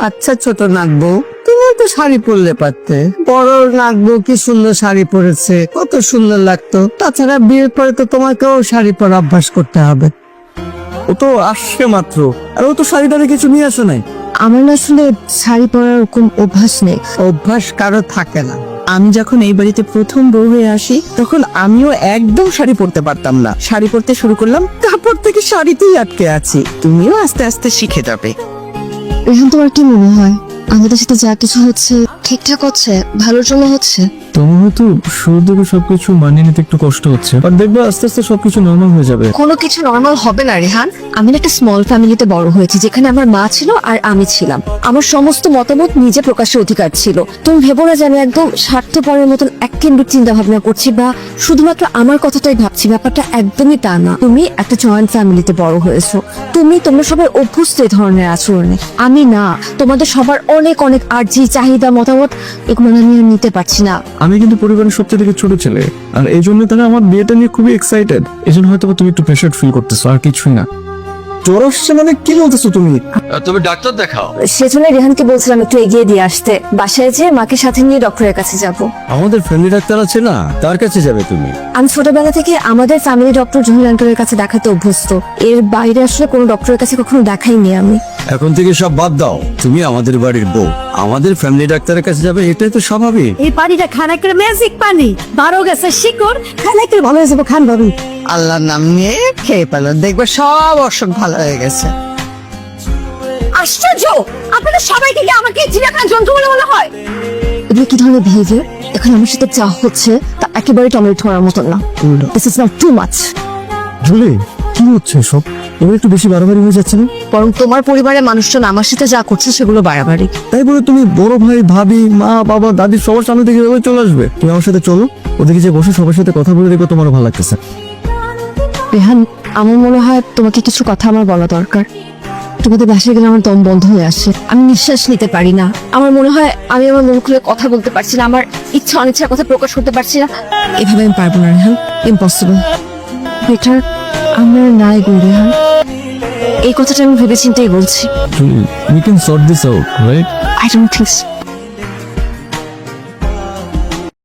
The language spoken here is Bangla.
আচ্ছা ছোট নাগবউ, তুমি তো শাড়ি পরলে পারতে। বড় নাগবউ কি সুন্দর শাড়ি পরেছে, কত সুন্দর লাগতো। তাছাড়া বিয়ের পরে তো তোমাকেও শাড়ি পরা অভ্যাস করতে হবে। ও তো আসছে মাত্র, আর ও তো শাড়িটারে কিছু নিয়ে আসে নাই। আমার না আসলে শাড়ি পরার ওরকম অভ্যাস নেই। অভ্যাস কারো থাকে না। আমি যখন এই বাড়িতে প্রথম বউ হয়ে আসি তখন আমিও একদম শাড়ি পরতে পারতাম না। শাড়ি পরতে শুরু করলাম, তারপর থেকে শাড়িতেই আটকে আছি। তুমিও আস্তে আস্তে শিখে যাবে। এখন তোমার কি মনে হয় আমাদের সাথে যা কিছু হচ্ছে ঠিকঠাক হচ্ছে, ভালোর জন্য হচ্ছে? তোমার হয়তো শুরুর দিকে সবকিছু মানিয়ে নিতে একটু কষ্ট হচ্ছে, আর দেখবে আস্তে আস্তে সবকিছু নর্মাল হয়ে যাবে। কোনো কিছু নর্মাল হবে না রেহান। আমি না একটা স্মল ফ্যামিলিতে বড় হয়েছি, যেখানে আমার মা ছিল আর আমি ছিলাম। আমার সমস্ত মতামত নিজে প্রকাশের অধিকার ছিল। তুমি ভেবো না যে আমি একদম স্বার্থপরের মতন এককেন্দ্রিক চিন্তা ভাবনা করছি বা শুধুমাত্র আমার কথাটাই ভাবছি। ব্যাপারটা একদমই তা না। তুমি একটা জয়েন্ট ফ্যামিলিতে বড় হয়েছো, তোমরা সবাই অভ্যস্ত এই ধরনের আচরণে। আমি না, তোমাদের সবার অনেক অনেক আর্জি, চাহিদা, মতামত এগুলো আমি আর নিতে পারছি না। আমি কিন্তু পরিবারের সবচেয়ে থেকে ছোট ছেলে, আর এই জন্য তারা আমার বিয়েটা নিয়ে খুবই এক্সাইটেড। এই জন্য হয়তো তুমি একটু প্রেশার ফিল করতেছো, আর কিছুই না। জ্বর আসছে মানে কি বলতেছো তুমি? তুমি ডাক্তার দেখাও। সেজন্য রেহানকে বলছিলাম একটু এগিয়ে দিয়ে আসতে। বাসায় যেয়ে মাকে সাথে নিয়ে ডক্টরের কাছে যাব। আমাদের ফ্যামিলি ডাক্তার আছে না, তার কাছে যাবে তুমি। আমি ছোটবেলা থেকে আমাদের ফ্যামিলি ডক্টর জহির আঙ্কেলের কাছে দেখাতে অভ্যস্ত। এর বাইরে আসলে কোনো ডক্টরের কাছে কখনো দেখাইনি আমি। এখন থেকে সব বাদ দাও, তুমি আমাদের বাড়ির বউ, আমাদের ফ্যামিলি ডাক্তারের কাছে যাবে, এটাই তো স্বাভাবিক। এই পানিটা খানাকের ম্যাজিক পানি, 12 গেছে শিকড়, খানাকে ভালো হয়ে যাবো, খান ভাবি। আল্লাহর নাম নিয়ে খেয়ে পেলো, দেখবে সব অসুখ ভালো হয়ে গেছে। আশ্চর্য! আপনাদের সবাইকে কি আমাকে চিড়িয়াখানা জন্তু বলে মনে হয়? এগুলো কি ধরনের বিহেভিয়ার? এখন আমার সাথে যা হচ্ছে তা একেবারে টমেটো ধরার মতন না। This is not too much. Julie, কি হচ্ছে সব? এবার একটু বেশি বাড়াবাড়ি হয়ে যাচ্ছে না? বরং তোমার পরিবারের মানুষজন আমার সাথে যা করছে সেগুলো বাড়াবাড়ি। তাই বলে তুমি বড় ভাই, ভাবি, মা, বাবা, দাদি সবার সামনে থেকে এভাবে চলে আসবে? তুমি আমার সাথে চলো, ওদিকে যে বসে সবার সাথে কথা বলে দেখবে তোমারও ভালো লাগতেছে। রেহান, আমার মনে হয় তোমাকে কিছু কথা আমার বলা দরকার। তোমাদের বাসায় গেলে আমার দম বন্ধ হয়ে আসে, আমি নিঃশ্বাস নিতে পারি না। আমার মনে হয় আমি আমার মন খুলে কথা বলতে পারছি না, আমার ইচ্ছা অনিচ্ছার কথা প্রকাশ করতে পারছি না। এভাবে আমি পারবো না রেহান, ইম্পসিবল। বেটার আমরা নাই গো রেহান। এই কথাটা আমি ভেবেচিন্তেই বলছি। Julie, we can sort this out, right? I don't think so.